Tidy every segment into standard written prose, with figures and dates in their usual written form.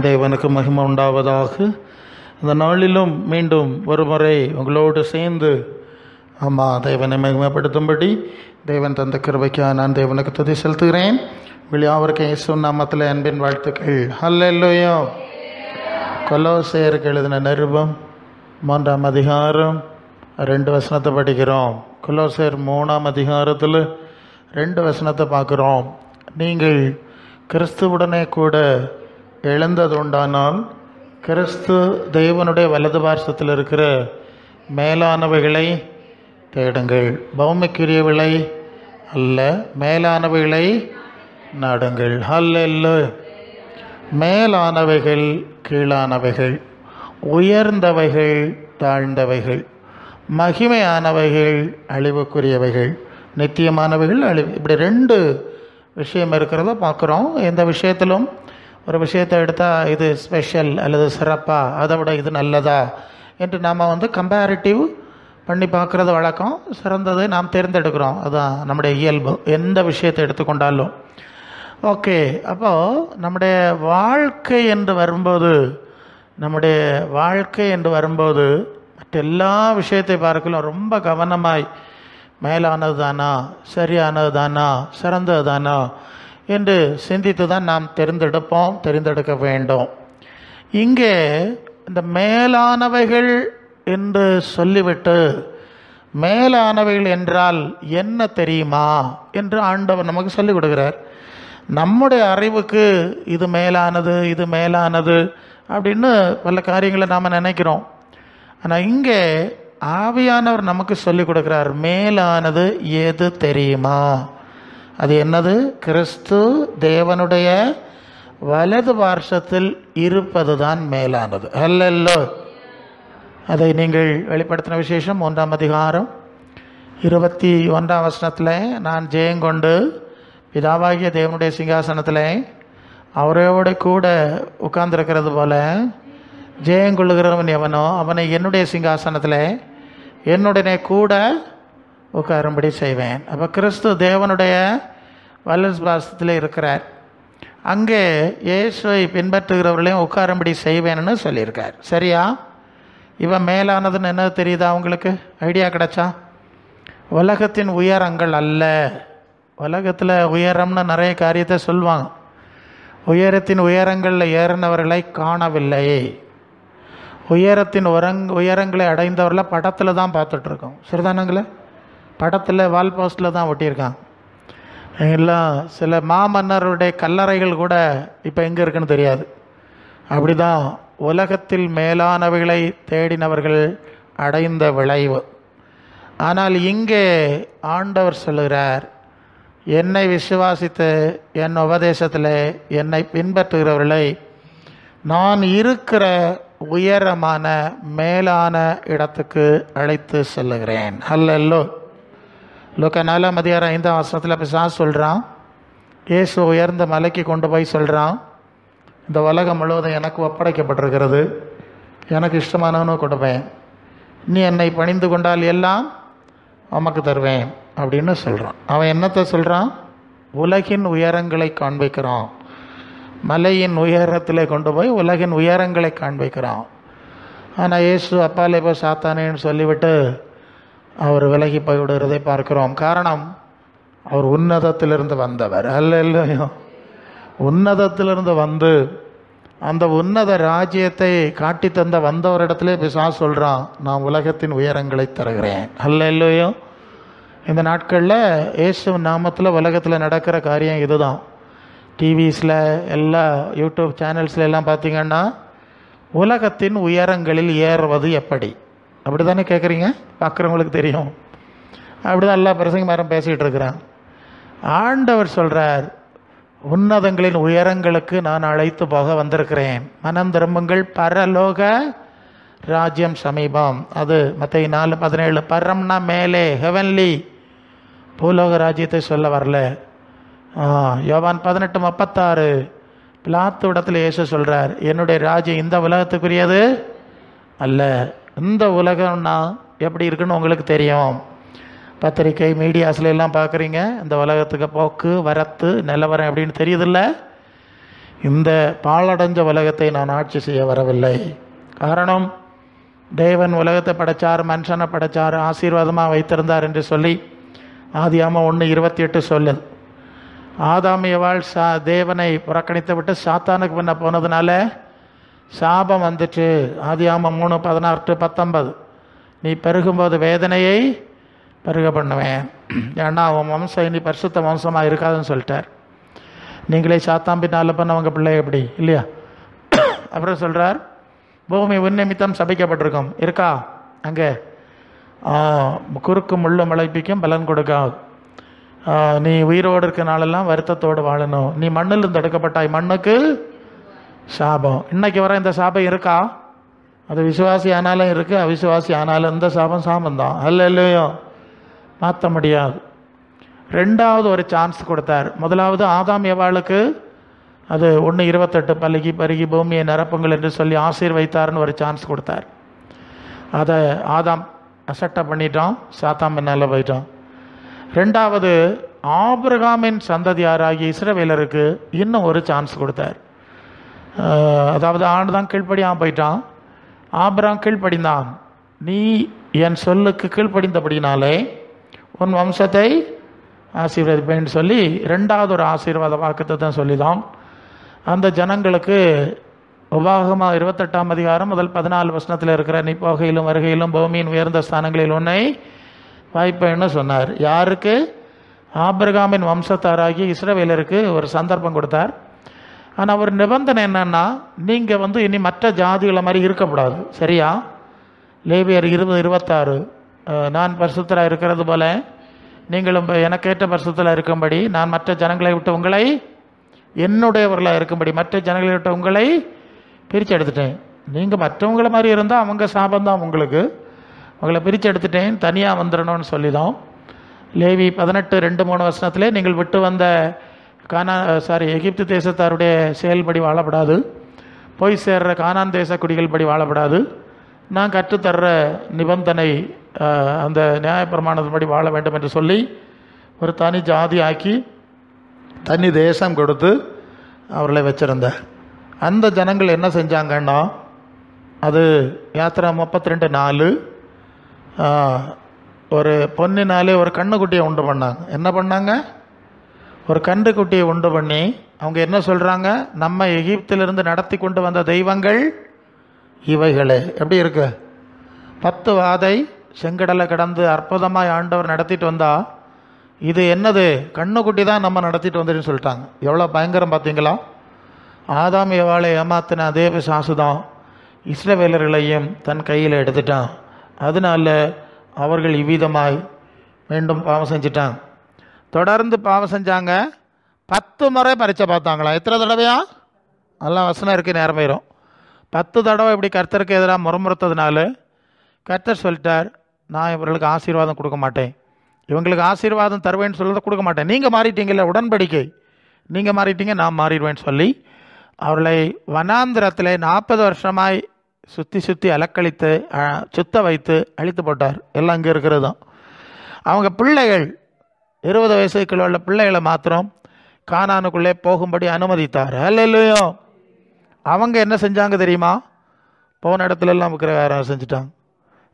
தேவனுக்கு மகிமை உண்டாவதாக. இந்த நாளிலும் மீண்டும் ஒரு முறை உங்களோடு சேர்ந்து தேவனை மகிமைப்படுத்தும்படி தேவன் தந்த கிருபைக்காக நான் தேவனுக்கு துதி செலுத்துகிறேன். உங்கள் யாவருக்கும் இயேசு நாமத்தில் அன்பின் வாழ்த்துக்கள். ஹல்லேலூயா. கொலோசையருக்கு எழுதின நிருபம் 3ஆம் அதிகாரம் 2 வசனத்தை படிக்கிறோம். கொலோசையர் 3ஆம் அதிகாரத்தில் 2 வசனத்தை பார்க்குறோம். நீங்கள் கிறிஸ்துவுடனே கூட எழுந்தது உண்டானால் கிறிஸ்து தேவனுடைய வலது பார்சத்தில் இருக்கிற மேலானவைகளை தேடுங்கள், பௌமிக்குரியவைகளை அல்ல, மேலானவைகளை நாடுங்கள். ஹல்லேலூயா. மேலானவைகள் கீழானவைகள், உயர்ந்தவைகள் தாழ்ந்தவைகள், மகிமையானவைகள் அழிவுக்குரியவைகள், நித்தியமானவைகள் அழிவு. இப்படி 2 விஷயம் இருக்கிறத பார்க்குறோம். எந்த விஷயத்திலும் ஒரு விஷயத்தை எடுத்தால் இது ஸ்பெஷல் அல்லது சிறப்பாக, அதை விட இது நல்லதா என்று நாம் கம்பேரிட்டிவ் பண்ணி பார்க்குறது வழக்கம். சிறந்ததை நாம் தேர்ந்தெடுக்கிறோம், அதுதான் நம்முடைய இயல்பு எந்த விஷயத்தை எடுத்துக்கொண்டாலும். ஓகே, அப்போது நம்முடைய வாழ்க்கை என்று வரும்போது மற்ற எல்லா விஷயத்தை பார்க்கலாம் ரொம்ப கவனமாய் மேலானது தானா, சரியானது தானா, சிறந்தது தானா என்று சிந்தித்து தான் நாம் தெரிந்தெடுக்க வேண்டும். இங்கே இந்த மேலானவைகள் என்று சொல்லிவிட்டு மேலானவைகள் என்றால் என்ன தெரியுமா என்று ஆண்டவர் நமக்கு சொல்லிக் கொடுக்கிறார். நம்முடைய அறிவுக்கு இது மேலானது அப்படின்னு பல காரியங்களை நாம் நினைக்கிறோம். ஆனால் இங்கே ஆவியானவர் நமக்கு சொல்லிக் கொடுக்கிறார், மேலானது எது தெரியுமா? அது என்னது? கிறிஸ்து தேவனுடைய வலது பார்சத்தில் இருப்பது தான் மேலானது. அல்ல, அதை நீங்கள் வெளிப்படுத்தின விசேஷம் 1ஆம் அதிகாரம் 21ஆம் வசனத்தில் நான் ஜெயங்கொண்டு பிதாவாகிய தேவனுடைய சிங்காசனத்தில் அவரோட கூட உட்கார்ந்துருக்கிறது போல ஜெயங்கொள்ளுகிறவன் எவனோ அவனை என்னுடைய சிங்காசனத்தில் என்னுடனே கூட உட்காரும்படி செய்வேன். அப்போ கிறிஸ்து தேவனுடைய வலது பார்சத்தில் இருக்கிறார். அங்கே இயேசுவை பின்பற்றுகிறவர்களையும் உட்காரும்படி செய்வேன்னு சொல்லியிருக்கார். சரியா? இவன் மேலானதுன்னு என்ன தெரியுதா உங்களுக்கு? ஐடியா கிடைச்சா? உலகத்தின் உயரங்கள் அல்ல. உலகத்தில் உயரம்னு நிறைய காரியத்தை சொல்லுவாங்க. உயரத்தின் உயரங்களில் ஏறினவர்களை காணவில்லை. உயரத்தின் உயரங்களை அடைந்தவர்களை படத்தில் தான் பார்த்துட்ருக்கோம். சரிதானங்களே? படத்தில் வால் போஸ்டில் தான் ஒட்டியிருக்காங்க. எல்லாம் சில மாமன்னருடைய கல்லறைகள் கூட இப்போ எங்கே இருக்குன்னு தெரியாது. அப்படி தான் உலகத்தில் மேலானவைகளை தேடினவர்கள் அடைந்த விளைவு. ஆனால் இங்கே ஆண்டவர் சொல்லுகிறார், என்னை விசுவாசித்து என் உபதேசத்தில் என்னை பின்பற்றுகிறவர்களை நான் இருக்கிற உயரமான மேலான இடத்துக்கு அழைத்து செல்லுகிறேன். அல்ல, லூக்கா 4ஆம் அதிகாரம் 5ஆம் வசனத்தில் பிசாசு சொல்கிறான், இயேசு உயர்ந்த மலைக்கு கொண்டு போய் சொல்கிறான், இந்த உலகம் முழுவதும் எனக்கு ஒப்படைக்கப்பட்டிருக்கிறது, எனக்கு இஷ்டமானவனும் கொடுப்பேன், நீ என்னை பணிந்து கொண்டால் எல்லாம் உமக்கு தருவேன் அப்படின்னு சொல்கிறான். அவன் என்னத்தை சொல்கிறான்? உலகின் உயரங்களை காண்பிக்கிறான். மலையின் உயரத்தில் கொண்டு போய் உலகின் உயரங்களை காண்பிக்கிறான். ஆனால் இயேசு அப்பாலே போய் சாத்தானேன்னு சொல்லிவிட்டு அவர் விலகி போய்விடுகிறதை பார்க்கிறோம். காரணம், அவர் உன்னதத்திலிருந்து வந்தவர். அல்ல, உன்னதத்திலிருந்து வந்து அந்த உன்னத ராஜ்யத்தை காட்டி தந்த வந்தவரிடத்துல பிசாசு சொல்கிறான், நான் உலகத்தின் உயரங்களை தருகிறேன். அல்லையோ, இந்த நாட்களில் இயேசு நாமத்தில் உலகத்தில் நடக்கிற காரியம் இதுதான். டிவிஸில் எல்லா யூடியூப் சேனல்ஸில் எல்லாம் பார்த்திங்கன்னா உலகத்தின் உயரங்களில் ஏறுவது எப்படி அப்படி தானே கேட்குறீங்க? பார்க்குறவங்களுக்கு தெரியும். அப்படி தான் எல்லா பிரசங்கமாரும் பேசிகிட்டு இருக்கிறான். ஆண்டவர் சொல்கிறார், உன்னதங்களின் உயரங்களுக்கு நான் அழைத்து போக வந்திருக்கிறேன், மனம் திரும்புங்கள், பரலோக ராஜ்யம் சமீபம். அது மத்தேயு 4:17. பரம்னா மேலே, ஹெவன்லி, பூலோக ராஜ்யத்தை சொல்ல வரல. யோவான் 18:36 பிலாத்து இடத்துல இயேசு சொல்கிறார், என்னுடைய ராஜ்யம் இந்த உலகத்துக்குரியது அல்ல. இந்த உலகம்னா எப்படி இருக்குன்னு உங்களுக்கு தெரியும். பத்திரிக்கை மீடியாஸ்ல எல்லாம் பார்க்குறீங்க, இந்த உலகத்துக்கு போக்கு வரத்து நிலவரம் எப்படின்னு தெரியுதில்ல. இந்த பாழடைஞ்ச உலகத்தை நான் ஆட்சி செய்ய வரவில்லை. காரணம், தேவன் உலகத்தை படைச்சார், மனுஷனை படைச்சார், ஆசீர்வாதமாக வைத்திருந்தார் என்று சொல்லி ஆதியாகமம் 1:28 சொல்லுது. ஆதாம் ஏவாள் தேவனை புறக்கணித்து விட்டு சாத்தானுக்கு பின்ன போனதுனால சாபம் வந்துச்சு. ஆதியாகமம் 3:16-19, நீ பெருகும்போது வேதனையை பெருக பண்ணுவேன், ஏன்னா அவன் வம்சம் இனி பரிசுத்த வம்சமாக இருக்காதுன்னு சொல்லிட்டார். நீங்களே சாத்தான் பின்னால் பண்ணவங்க பிள்ளை எப்படி இல்லையா? அப்புறம் சொல்கிறார், பூமி உன்னிமித்தம் சபிக்கப்பட்டிருக்கும் இருக்கா? அங்கே குறுக்கு முள்ளு முளைப்பிக்கும் பலன் கொடுக்காது. நீ உயிரோடு இருக்க நாளெல்லாம் வருத்தத்தோடு வாழணும். நீ மண்ணில் தடுக்கப்பட்டாய், மண்ணுக்கு சாபம். இன்னைக்கு வர இந்த சாபம் இருக்கா? அது விசுவாசி ஆனாலும் இருக்குது, அவிசுவாசி ஆனாலும் இந்த சாபம் சாபந்தான். அல்லையோ, மாற்ற முடியாது. ரெண்டாவது ஒரு சான்ஸ் கொடுத்தார். முதலாவது ஆதாம் ஏவாளுக்கு அது 1:28 பல்கி பருகி பூமியை நிரப்புங்கள் என்று சொல்லி ஆசீர்வைத்தார்னு ஒரு சான்ஸ் கொடுத்தார். அதை ஆதாம் அசட்டை பண்ணிட்டான், சாத்தான் பின்னால் போயிட்டான். ரெண்டாவது ஆபிரகாமின் சந்ததியாராகிய இஸ்ரவேலருக்கு இன்னும் ஒரு சான்ஸ் கொடுத்தார். அதாவது ஆண்டு தான் கீழ்ப்படியாமல் போயிட்டான். ஆபிரகாம் கீழ்ப்படிந்தான். நீ என் சொல்லுக்கு கீழ்ப்படிந்தபடினாலே உன் வம்சத்தை ஆசீர்வதிப்பேன்னு சொல்லி ரெண்டாவது ஒரு ஆசீர்வாத வாக்குத்தத்தம் சொல்லிதான் அந்த ஜனங்களுக்கு உபாகமம் 28ஆம் அதிகாரம் முதல் 14 வசனத்தில் இருக்கிற நீ போகையிலும் வருகையிலும் பூமியின் உயர்ந்த ஸ்தானங்களில் ஒன்றை வாய்ப்பேன்னு சொன்னார். யாருக்கு? ஆபிரகாமின் வம்சத்தாராகி இஸ்ரவேலருக்கு ஒரு சந்தர்ப்பம் கொடுத்தார். ஆனால் ஒரு நிபந்தனை என்னன்னா, நீங்கள் இனி மற்ற ஜாதிகளை மாதிரி இருக்கக்கூடாது, சரியா? லேவியர் 20:26, நான் பரிசுத்தராக இருக்கிறது போல நீங்களும் எனக்கேற்ற பரிசுத்தராக இருக்கும்படி நான் மற்ற ஜனங்களை விட்டு உங்களை என்னுடையவர்களாக இருக்கும்படி மற்ற ஜனங்களை விட்டு உங்களை பிரித்து எடுத்துட்டேன். நீங்கள் மற்றவங்கள மாதிரி இருந்தால் அவங்க சாபந்தான், உங்களுக்கு உங்களை பிரித்து எடுத்துட்டேன், தனியாக வந்துடணும்னு சொல்லி தான் லேவி 18:2-3 வசனத்திலே நீங்கள் விட்டு வந்த எகிப்து தேசத்தாருடைய செயல்படி வாழப்படாது, போய் சேர்ற கானான் தேச குடிகள் படி வாழப்படாது, நான் கற்றுத்தர்ற நிபந்தனை அந்த நியாயப்பிரமாணத்தின்படி வாழ வேண்டும் என்று சொல்லி ஒரு தனி ஜாதி ஆக்கி தனி தேசம் கொடுத்து அவர்களை வச்சுருந்தார். அந்த ஜனங்கள் என்ன செஞ்சாங்கன்னா, அது யாத்திரா 32:4, ஒரு பொன்னினாலே ஒரு கண்ணுக்குட்டியை உண்டு பண்ணாங்க. என்ன பண்ணாங்க? ஒரு கன்றுக்குட்டியை உண்டு பண்ணி அவங்க என்ன சொல்கிறாங்க, நம்ம எகிப்திலிருந்து நடத்தி கொண்டு வந்த தெய்வங்கள் இவைகளே. எப்படி இருக்கு? 10 வாதை செங்கடலை கடந்து அற்புதமாக ஆண்டவர் நடத்திட்டு வந்தா, இது என்னது? கண்ணுக்குட்டி தான் நம்ம நடத்திட்டு வந்துன்னு சொல்லிட்டாங்க. எவ்வளோ பயங்கரம் பார்த்தீங்களா? ஆதாம் ஏவாளை ஏமாத்தின அதே பிசாசு தான் இஸ்ரவேலர்களையும் தன் கையில் எடுத்துட்டான். அதனால அவர்கள் இவ்விதமாய் மீண்டும் பாவம் செஞ்சிட்டாங்க. தொடர்ந்து பாவம் செஞ்சாங்க. 10 முறை பரீட்சை பார்த்தாங்களா? எத்தனை தடவையா? நல்லா வசனம் இருக்குது, நேரம் போயிடும். 10 தடவை இப்படி கர்த்தருக்கு எதிராக முறமுறுத்ததுனால கர்த்தர் சொல்லிட்டார், நான் இவர்களுக்கு ஆசீர்வாதம் கொடுக்க மாட்டேன், இவங்களுக்கு ஆசீர்வாதம் தருவேன்னு சொல்கிறத கொடுக்க மாட்டேன். நீங்கள் மாறிட்டீங்கல்ல, உடன்படிக்கை நீங்கள் மாறிட்டீங்க, நான் மாறிடுவேன்னு சொல்லி அவர்களை வனாந்திரத்தில் 40 வருஷமாய் சுற்றி அலக்களித்து சுத்த வைத்து அழித்து போட்டார். எல்லாம் இங்கே இருக்கிறது தான். அவங்க பிள்ளைகள் 20 வயசுக்குள்ள உள்ள பிள்ளைகளை மாத்திரம் கானானுக்குள்ளே போகும்படி அனுமதித்தார். அல்லேலூயா. அவங்க என்ன செஞ்சாங்க தெரியுமா? போன இடத்துலலாம் விக்கிரகாரம் செஞ்சுட்டாங்க,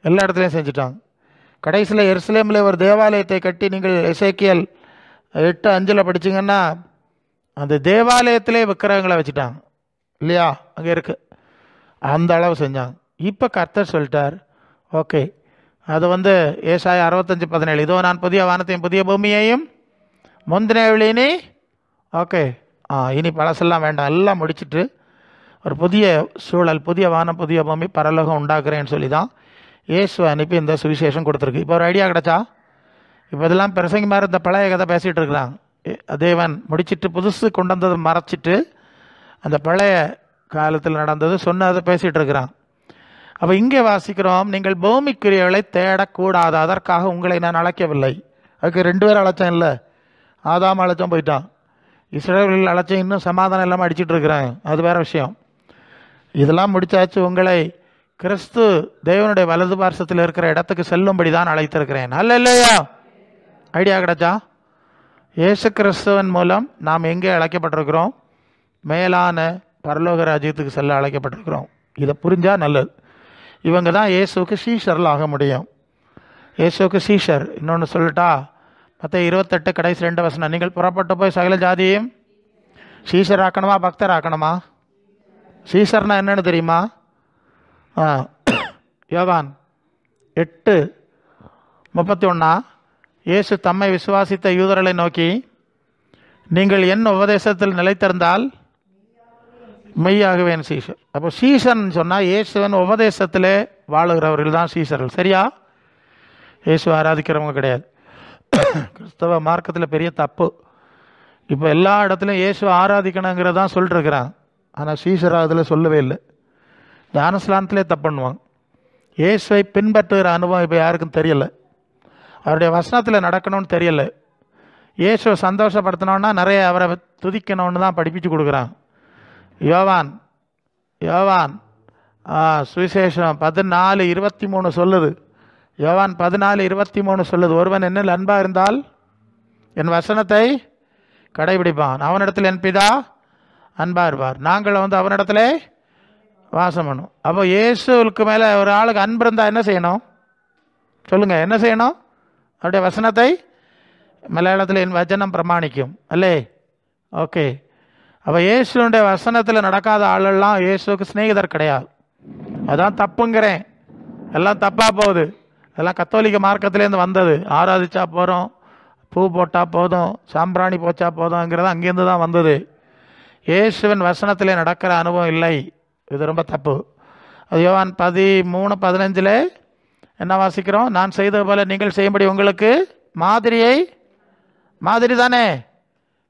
எல்லா இடத்துலையும் செஞ்சுட்டாங்க. கடைசியில் எருசலேமில் ஒரு தேவாலயத்தை கட்டி, நீங்கள் எசேக்கியேல் 8:5 படிச்சிங்கன்னா அந்த தேவாலயத்திலே விக்கிரகங்களை வச்சுட்டாங்க இல்லையா? அங்கே இருக்குது. அந்த அளவு செஞ்சாங்க. இப்போ கர்த்தர் சொல்லிட்டார், ஓகே, அது ஏசாயா 65:17, இதோ நான் புதிய வானத்தையும் புதிய பூமியையும் முந்தின விழினி, ஓகே, இனி பழசெல்லாம் வேண்டாம், எல்லாம் முடிச்சுட்டு ஒரு புதிய சூழல், புதிய வானம் புதிய பூமி பரலோகம் உண்டாக்குறேன்னு சொல்லி தான் இயேசுவை அனுப்பி இந்த சுவிசேஷம் கொடுத்துருக்கு. இப்போ ஒரு ஐடியா கிடச்சா? இப்போ இதெல்லாம் பிரசங்கி மாதிரி இந்த பழைய கதை பேசிகிட்டு இருக்கிறாங்க. தேவன் முடிச்சுட்டு புதுசு கொண்டு வந்ததை மறைச்சிட்டு அந்த பழைய காலத்தில் நடந்தது சொன்னதை பேசிகிட்டு இருக்கிறான். அப்போ இங்கே வாசிக்கிறோம், நீங்கள் பூமிக்குரியவளை தேடக்கூடாது, அதற்காக உங்களை நான் அழைக்கவில்லை. அதுக்கு 2 பேர் அழைச்சேன் இல்லை, ஆதாம் அழைச்சோம் போயிட்டான், இஸ்ரவேல் அழைச்சேன் இன்னும் சமாதானம் இல்லாமல் அடிச்சுட்டு இருக்கிறாங்க, அது வேறு விஷயம். இதெல்லாம் முடிச்சாச்சு, உங்களை கிறிஸ்து தேவனுடைய வலது பார்சத்தில் இருக்கிற இடத்துக்கு செல்லும்படி தான் அழைத்திருக்கிறேன். அல்ல இல்லையா? ஐடியா கிடைச்சா? இயேசு கிறிஸ்துவன் மூலம் நாம் எங்கே அழைக்கப்பட்டிருக்கிறோம்? மேலான பரலோக ராஜ்யத்துக்கு செல்ல அழைக்கப்பட்டிருக்கிறோம். இதை புரிஞ்சால் நல்லது. இவங்க தான் இயேசுவுக்கு சீஷர்கள் ஆக முடியும். இயேசுவுக்கு சீஷர். இன்னொன்று சொல்லட்டா, மற்ற 28 கடைசி 2 வசனம், நீங்கள் புறப்பட்டு போய் சகல ஜாதியையும் சீஷர் ஆக்கணுமா பக்தர் ஆக்கணுமா? சீஷர்னா என்னன்னு தெரியுமா? யோவான் 8:31 இயேசு தம்மை விசுவாசித்த யூதர்களை நோக்கி, நீங்கள் என் உபதேசத்தில் நிலைத்திருந்தால் மெய்யாகவே என் சீஷர். அப்போ சீஷன் சொன்னால் இயேசுவின் உபதேசத்திலே வாழுகிறவர்கள் தான் சீஷர்கள். சரியா? இயேசு ஆராதிக்கிறவங்க கிடையாது. கிறிஸ்தவ மார்க்கத்தில் பெரிய தப்பு. இப்போ எல்லா இடத்துலையும் இயேசு ஆராதிக்கணுங்கிறதான் சொல்லிட்டுருக்கிறாங்க. ஆனால் சீஷர் அதில் சொல்லவே இல்லை. ஞானஸ்நானத்திலே தப்பு பண்ணுவாங்க. இயேசுவை பின்பற்றுகிற அனுபவம் இப்போ யாருக்கும் தெரியலை. அவருடைய வசனத்தில் நடக்கணும்னு தெரியலை. இயேசுவை சந்தோஷப்படுத்தணுன்னா நிறைய அவரை துதிக்கணும்னு தான் படிப்பிச்சு கொடுக்குறாங்க. யோவான் சுவிசேஷம் 14:23 சொல்லுது. யோவான் 14:23 சொல்லுது, ஒருவன் என்னில் அன்பாக இருந்தால் என் வசனத்தை கடைபிடிப்பான், அவனிடத்தில் என் பிதா அன்பாக இருப்பார், நாங்கள் அவனிடத்துல வாசம் பண்ணும். அப்போ இயேசுவுக்கு மேலே ஒரு ஆளுக்கு அன்பு இருந்தால் என்ன செய்யணும் சொல்லுங்கள்? என்ன செய்யணும்? அவருடைய வசனத்தை, மலையாளத்தில் என் வசனம் பிரமாணிக்கும் அல்லே. ஓகே. அப்போ இயேசுடைய வசனத்தில் நடக்காத ஆளெல்லாம் இயேசுக்கு சிநேகிதர் கிடையாது. அதான் தப்புங்கிறேன். எல்லாம் தப்பாக போகுது. எல்லாம் கத்தோலிக்க மார்க்கத்திலேருந்து வந்தது. ஆராதிச்சா போகிறோம், பூ போட்டால் போதும், சாம்பிராணி போச்சா போதும்ங்கிறது அங்கேருந்து தான் வந்தது. இயேசுவின் வசனத்திலே நடக்கிற அனுபவம் இல்லை. இது ரொம்ப தப்பு. அது யோவான் 13:15 என்ன வாசிக்கிறோம்? நான் செய்தது போல நீங்கள் செய்யும்படி உங்களுக்கு மாதிரி தானே.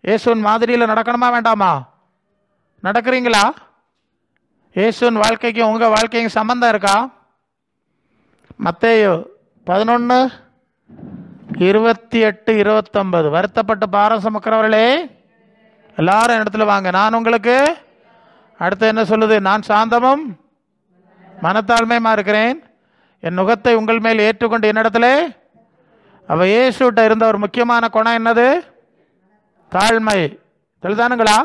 இயேசுவின் மாதிரியில் நடக்கணுமா வேண்டாமா? நடக்கிறீங்களா? இயேசுவின் வாழ்க்கைக்கும் உங்கள் வாழ்க்கைக்கும் சம்பந்தம் இருக்கா? மத்தேயு 11:28-29 வருத்தப்பட்டு பாரம் சுமக்கிறவர்களே எல்லாரும் இடத்துல வாங்க, நான் உங்களுக்கு. அடுத்து என்ன சொல்லுது? நான் சாந்தமும் மனத்தாழ்மையுமா இருக்கிறேன், என் நுகத்தை உங்கள் மேல் ஏற்றுக்கொண்டு என்னிடத்துல. அவ இயேசுட்ட இருந்த ஒரு முக்கியமான குணம் என்னது? தாழ்மை. தெளிதானுங்களா?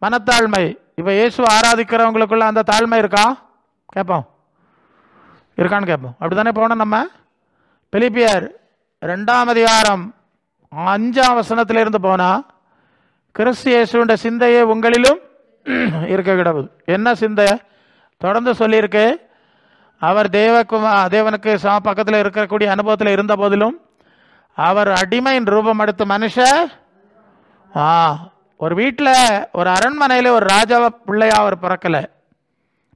மனத்தாழ்மை. இப்போ இயேசு ஆராதிக்கிறவங்களுக்குள்ள அந்த தாழ்மை இருக்கா? கேட்போம். இருக்கான்னு கேட்போம். அப்படி தானே போனோம் நம்ம. பிலிப்பியர் 2:5 போனால், கிறிஸ்து இயேசுடைய சிந்தையே உங்களிலும் இருக்க கிடவுது. என்ன சிந்தை? தொடர்ந்து சொல்லியிருக்கு. அவர் தேவனுக்கு பக்கத்தில் இருக்கக்கூடிய அனுபவத்தில் இருந்த போதிலும் அவர் அடிமையின் ரூபம் எடுத்து ஒரு வீட்டில், ஒரு அரண்மனையில் ஒரு ராஜா பிள்ளையா அவர் பிறக்கலை.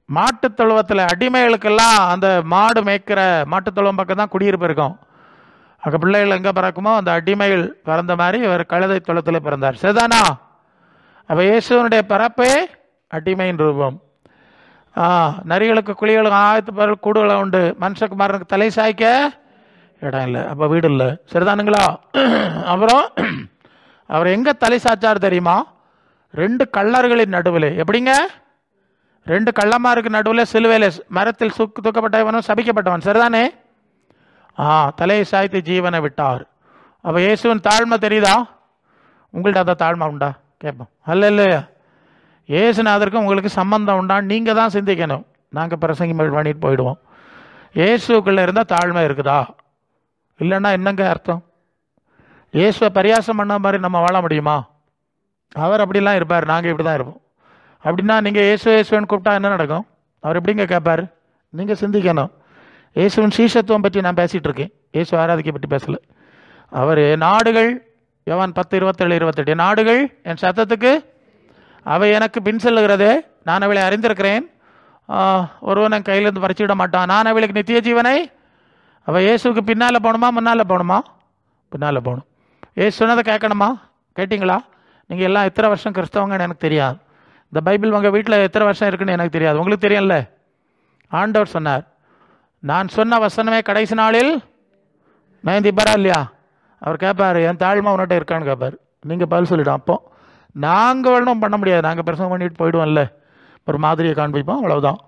மாட்டுத் தொழுவத்தில் அடிமைகளுக்கெல்லாம் அந்த மாடு மேய்க்கிற மாட்டுத் தொழுவம் பக்கம் தான் குடியிருப்பு இருக்கும். அங்கே பிள்ளைகள் எங்கே பிறக்குமோ அந்த அடிமைகள் பிறந்த மாதிரி இவர் கழுதை தொழுவத்தில் பிறந்தார். சரிதானா? அப்போ இயேசுவனுடைய பிறப்பே அடிமையின் ரூபம். நரிகளுக்கு குழிகளுக்கு ஆயத்து கூடுகளை உண்டு, மனுஷகுமாரனுக்கு தலை சாய்க்க இடம் இல்லை. அப்போ வீடு இல்லை. சரிதானுங்களா? அப்புறம் அவர் எங்கே தலை சாச்சார் தெரியுமா? 2 கள்ளர்களின் நடுவில். எப்படிங்க? 2 கள்ளமாருக்கு நடுவில் சிலுவையில் மரத்தில் தூக்கப்பட்டவனும் சபிக்கப்பட்டவன். சரிதானே? தலையை சாய்த்து ஜீவனை விட்டார். அப்போ இயேசுவின் தாழ்மை தெரியுதா? உங்கள்கிட்ட அந்த தாழ்மை உண்டா கேட்போம். இல்லையா? இயேசுநாதருக்கு உங்களுக்கு சம்பந்தம் உண்டான்னு நீங்கள் தான் சிந்திக்கணும். நாங்கள் பிரசங்கி பண்ணிட்டு போயிடுவோம். இயேசுக்குள்ளே இருந்தால் தாழ்மை இருக்குதா? இல்லைன்னா என்னங்க அர்த்தம்? இயேசுவை பரியாசம் பண்ண மாதிரி நம்ம வாழ முடியுமா? அவர் அப்படிலாம் இருப்பார், நாங்கள் இப்படி தான் இருப்போம். அப்படின்னா நீங்கள் இயேசுன்னு கூப்பிட்டா என்ன நடக்கும்? அவர் எப்படிங்க கேட்பார்? நீங்கள் சிந்திக்கணும். இயேசுவின் சீஷத்துவம் பற்றி நான் பேசிகிட்டு இருக்கேன், இயேசு ஆராதிக்க பற்றி பேசலை. அவர் நாடுகள், யோவான் 10:27-28, நாடுகள் என் சத்தத்துக்கு அவை எனக்கு பின் செல்லுகிறது, நான் அவளை அறிந்திருக்கிறேன், ஒருவன் என் கையிலேருந்து பறிச்சுவிட மாட்டான், நான் அவளுக்கு நித்திய ஜீவனை. அவள் இயேசுக்கு பின்னால் போகணுமா முன்னால் போகணுமா? பின்னால் போகணும். ஏசு சொன்னதை கேட்கணுமா? கேட்டிங்களா? நீங்கள் எல்லாம் எத்தனை வருஷம் கிறிஸ்தவங்கன்னு எனக்கு தெரியாது. இந்த பைபிள் உங்கள் வீட்டில் எத்தனை வருஷம் இருக்குன்னு எனக்கு தெரியாது. உங்களுக்கு தெரியும்ல? ஆண்டவர் சொன்னார், நான் சொன்ன வசனமே கடைசி நாளில் நயந்திப்பாரா இல்லையா? அவர் கேட்பார், என் தாழ்மை உன்னிட்ட இருக்கான்னு கேட்பார். நீங்கள் பதில் சொல்லிவிடும். அப்போ நாங்கள் ஒன்றும் பண்ண முடியாது, நாங்கள் பிரசங்கம் பண்ணிட்டு போயிடுவோம்ல, ஒரு மாதிரியை காண்பிப்போம், அவ்வளவுதான்.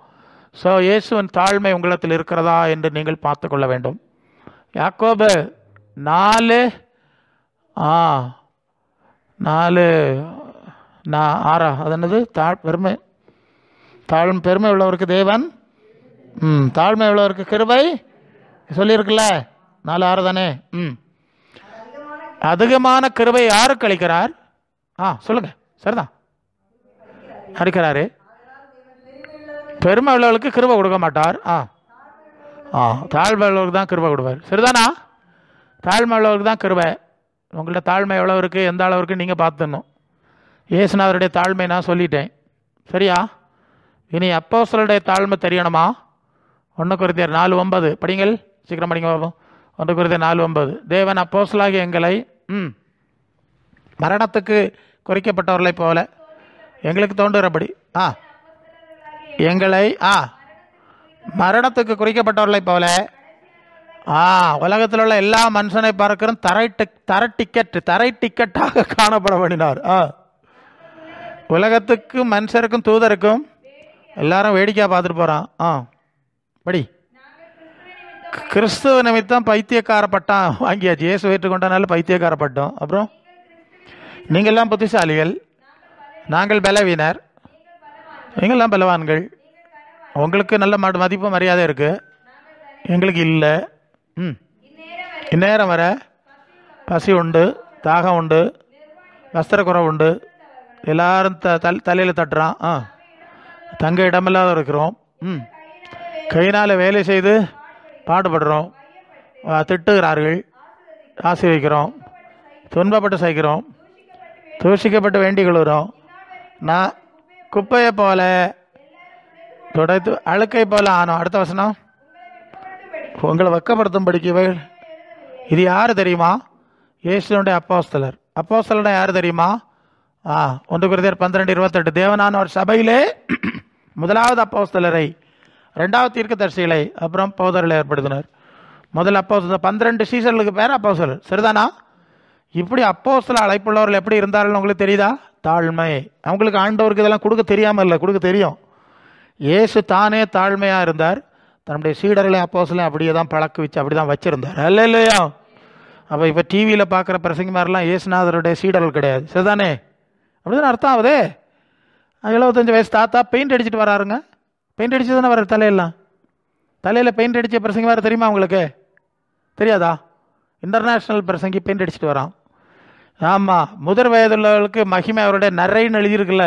ஸோ இயேசுவின் தாழ்மை உங்களிடத்தில் இருக்கிறதா என்று நீங்கள் பார்த்து கொள்ள வேண்டும். யாக்கோபு 4 நான் ஆறா அது என்னது பெருமை பெருமை உள்ளவருக்கு தேவன் தாழ்மை உள்ளவருக்கு கிருபை சொல்லியிருக்குல்ல 4:6 தானே. அதிகமான கிருபை யாருக்கு அளிக்கிறார்? சொல்லுங்க. சரிதான், அளிக்கிறாரு. பெருமை உள்ளவர்களுக்கு கிருபை கொடுக்க மாட்டார். தாழ்மை உள்ளவருக்கு தான் கிருபை கொடுப்பார். சரிதானா? தாழ்மை உள்ளவருக்கு தான் கிருபை. உங்கள்ட்ட தாழ்மை எவ்வளோ இருக்குது, எந்த அளவு இருக்குது நீங்கள் பார்த்துடணும். இயேசுநாதருடைய தாழ்மை நான் சொல்லிட்டேன். சரியா? இனி அப்போஸ்தலருடைய தாழ்மை தெரியணுமா? 1 கொரிந்தியர் 4:9 படிங்கள், சீக்கிரம் படிங்க பார்ப்போம். 1 கொரிந்தியர் 4:9 தேவன் அப்போஸ்தலராகிய எங்களை மரணத்துக்கு குறிக்கப்பட்டவர்களைப் போல எங்களுக்கு தோன்றுகிறபடி எங்களை மரணத்துக்கு குறிக்கப்பட்டவர்களைப் போல உலகத்தில் உள்ள எல்லா மனுஷனை பார்க்கிறோம் தரை டிக்கெட்டாக காணப்பட பண்ணினார். உலகத்துக்கு மனுஷருக்கும் தூதருக்கும் எல்லாரும் வேடிக்கையாக பார்த்துட்டு போகிறான். படி. கிறிஸ்துவ நிமித்தம் பைத்தியக்காரப்பட்டான் வாங்கியாச்சு. இயேசு ஏற்றுக்கொண்டனால பைத்தியக்காரப்பட்டோம். அப்புறம் நீங்கள்லாம் புத்திசாலிகள், நாங்கள் பலவீனர், நீங்கள்லாம் பலவான்கள். உங்களுக்கு நல்ல மதிப்பு மரியாதை இருக்குது, எங்களுக்கு இல்லை. இந்நேரம் வர பசி உண்டு, தாகம் உண்டு, வஸ்திரக்குறைவு உண்டு, எல்லாரும் தலையில் தட்டுறான். தங்க இடமில்லாத இருக்கிறோம். கையினால் வேலை செய்து பாடுபடுறோம், திட்டுகிறார்கள், ஆசீர்வதிக்கிறோம், துன்பப்பட்டு சகிக்கிறோம், தூஷிக்கப்பட்டு வேண்டிக் கொள்கிறோம். நான் குப்பையை போல துடைத்து அழுக்கை போல ஆனோம். அடுத்த வசனம், உங்களை வெக்கப்படுத்தும் படிக்கவர்கள். இது யார் தெரியுமா? இயேசுனுடைய அப்போஸ்தலர். அப்போஸ்தலர் யார் தெரியுமா? 1 கொரிந்தியர் 12:28 தேவனான ஒரு சபையிலே முதலாவது அப்போஸ்தலரை, 2வது தீர்க்கதரிசிகளை, அப்புறம் போதர்களை ஏற்படுத்தினார். முதல் அப்போஸ்தலர் 12 சீசர்களுக்கு பேர் அப்போஸ்தலர். சரிதானா? இப்படி அப்போஸ்தலர் அழைப்புள்ளவர்கள் எப்படி இருந்தார்கள் உங்களுக்கு தெரியுதா? தாழ்மை. அவங்களுக்கு ஆண்டவருக்கு இதெல்லாம் கொடுக்க தெரியாமல் இல்லை, கொடுக்க தெரியும். இயேசு தானே தாழ்மையாக இருந்தார். தன்னுடைய சீடர்களையும் அப்போஸ்தலரையும் அப்படியே தான் பழக்க வச்சு அப்படி தான் வச்சுருந்தார். அல்ல இல்லையா? அப்போ இப்போ டிவியில் பார்க்குற பிரசங்க மாதிரிலாம் இயேசுநாதருடைய சீடர்கள் கிடையாது. சரிதானே? அப்படிதான் அர்த்தம் ஆகுதே. 75 வயசு தாத்தா பெயிண்ட் அடிச்சுட்டு வராருங்க. பெயிண்ட் அடிச்சு தானே வர்றாரு. தலையில் பெயிண்ட் அடித்த பிரசங்க வேறு தெரியுமா உங்களுக்கு? தெரியாதா? இன்டர்நேஷ்னல் பிரசங்கி பெயிண்ட் அடிச்சுட்டு வரான். ஆமாம், முதல் வயதுள்ளவர்களுக்கு மகிமை அவருடைய நிறைன்னு எழுதியிருக்குல்ல.